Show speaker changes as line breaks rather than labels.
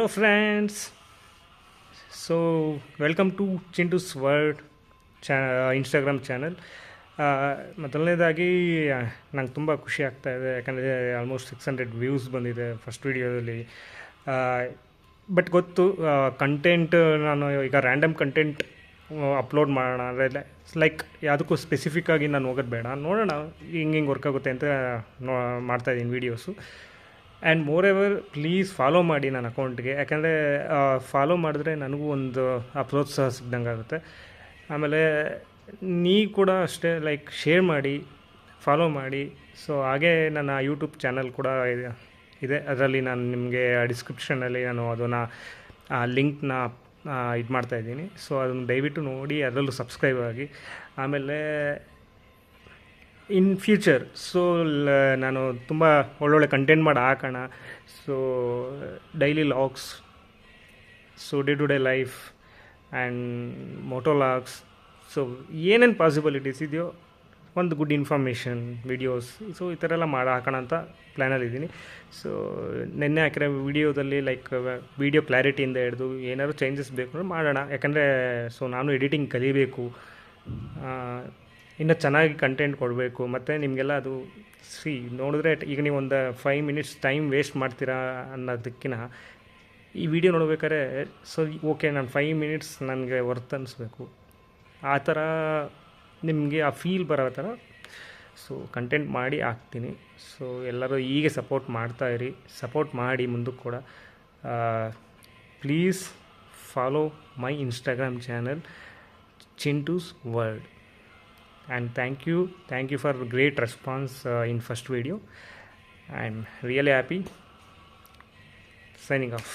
Hello friends. So welcome to Chintu's World Instagram channel. ಮೊದಲನೇದಾಗಿ ನಂಗೆ ತುಂಬ ಖುಷಿ ಆಗ್ತಾಯಿದೆ, ಯಾಕಂದರೆ ಆಲ್ಮೋಸ್ಟ್ 600 ವ್ಯೂಸ್ ಬಂದಿದೆ ಫಸ್ಟ್ ವೀಡಿಯೋದಲ್ಲಿ. ಬಟ್ ಗೊತ್ತು, ಕಂಟೆಂಟ್ ನಾನು ಈಗ ರ್ಯಾಂಡಮ್ ಕಂಟೆಂಟ್ ಅಪ್ಲೋಡ್ ಮಾಡೋಣ ಅಂದರೆ ಲೈಕ್ ಯಾವುದಕ್ಕೂ ಸ್ಪೆಸಿಫಿಕ್ಕಾಗಿ ನಾನು ಹೋಗೋದು ಬೇಡ, ನೋಡೋಣ ಹಿಂಗೆ ವರ್ಕ್ ಆಗುತ್ತೆ ಅಂತ ಮಾಡ್ತಾಯಿದ್ದೀನಿ videos. And more ever please follow ಮಾಡಿ ನನ್ನ ಅಕೌಂಟ್ಗೆ, ಯಾಕಂದರೆ ಫಾಲೋ ಮಾಡಿದ್ರೆ ನನಗೂ ಒಂದು ಪ್ರೋತ್ಸಾಹ ಸಿಗ್ದಂಗೆ ಆಗುತ್ತೆ. ಆಮೇಲೆ ನೀವು ಕೂಡ ಅಷ್ಟೇ, ಲೈಕ್ ಶೇರ್ ಮಾಡಿ, ಫಾಲೋ ಮಾಡಿ. ಸೊ ಹಾಗೇ ನನ್ನ ಯೂಟ್ಯೂಬ್ ಚಾನಲ್ ಕೂಡ ಇದೆ, ಅದರಲ್ಲಿ ನಾನು ನಿಮಗೆ ಡಿಸ್ಕ್ರಿಪ್ಷನಲ್ಲಿ ನಾನು ಅದನ್ನು ಲಿಂಕ್ನ ಇದು ಮಾಡ್ತಾಯಿದ್ದೀನಿ. ಸೊ ಅದನ್ನು ದಯವಿಟ್ಟು ನೋಡಿ, ಅದರಲ್ಲೂ ಸಬ್ಸ್ಕ್ರೈಬ್ ಆಗಿ. ಆಮೇಲೆ ಇನ್ ಫ್ಯೂಚರ್ ನಾನು ತುಂಬ ಒಳ್ಳೊಳ್ಳೆ ಕಂಟೆಂಟ್ ಮಾಡಿ ಹಾಕೋಣ. So daily logs, so day to day life and motologs, so ಏನೇನು ಪಾಸಿಬಿಲಿಟೀಸ್ ಇದೆಯೋ, ಒಂದು ಗುಡ್ ಇನ್ಫಾರ್ಮೇಷನ್ ವಿಡಿಯೋಸ್, ಸೊ ಈ ಥರ ಎಲ್ಲ ಮಾಡಿ ಹಾಕೋಣ ಅಂತ ಪ್ಲ್ಯಾನಲ್ಲಿದ್ದೀನಿ. ಸೊ ನಿನ್ನೆ ಹಾಕಿರೋ ವಿಡಿಯೋದಲ್ಲಿ ಲೈಕ್ ವಿಡಿಯೋ ಕ್ಲಾರಿಟಿಯಿಂದ ಹಿಡಿದು ಏನಾದರೂ ಚೇಂಜಸ್ ಬೇಕು ಅಂದರೆ ಮಾಡೋಣ, ಯಾಕಂದರೆ ಸೊ ನಾನು ಎಡಿಟಿಂಗ್ ಕಲಿಬೇಕು, ಇನ್ನೂ ಚೆನ್ನಾಗಿ ಕಂಟೆಂಟ್ ಕೊಡಬೇಕು. ಮತ್ತು ನಿಮಗೆಲ್ಲ ಅದು ನೋಡಿದ್ರೆ ಈಗ ನೀವು ಒಂದು 5 ಮಿನಿಟ್ಸ್ ಟೈಮ್ ವೇಸ್ಟ್ ಮಾಡ್ತೀರಾ ಅನ್ನೋದಕ್ಕಿಂತ ಈ ವಿಡಿಯೋ ನೋಡ್ಬೇಕಾದ್ರೆ ಸೊ ಓಕೆ, ನಾನು 5 ಮಿನಿಟ್ಸ್ ನನಗೆ ವರ್ತ್ ಅನ್ನಿಸ್ಬೇಕು, ಆ ಥರ ನಿಮಗೆ ಆ ಫೀಲ್ ಬರೋ ಥರ ಸೊ ಕಂಟೆಂಟ್ ಮಾಡಿ ಹಾಕ್ತೀನಿ. ಸೊ ಎಲ್ಲರೂ ಹೀಗೆ ಸಪೋರ್ಟ್ ಮಾಡ್ತಾಯಿರಿ, ಸಪೋರ್ಟ್ ಮಾಡಿ ಮುಂದಕ್ಕೆ ಕೂಡ. Please follow my Instagram channel Chintu's World. And thank you for great response in first video. I'm really happy. Signing off.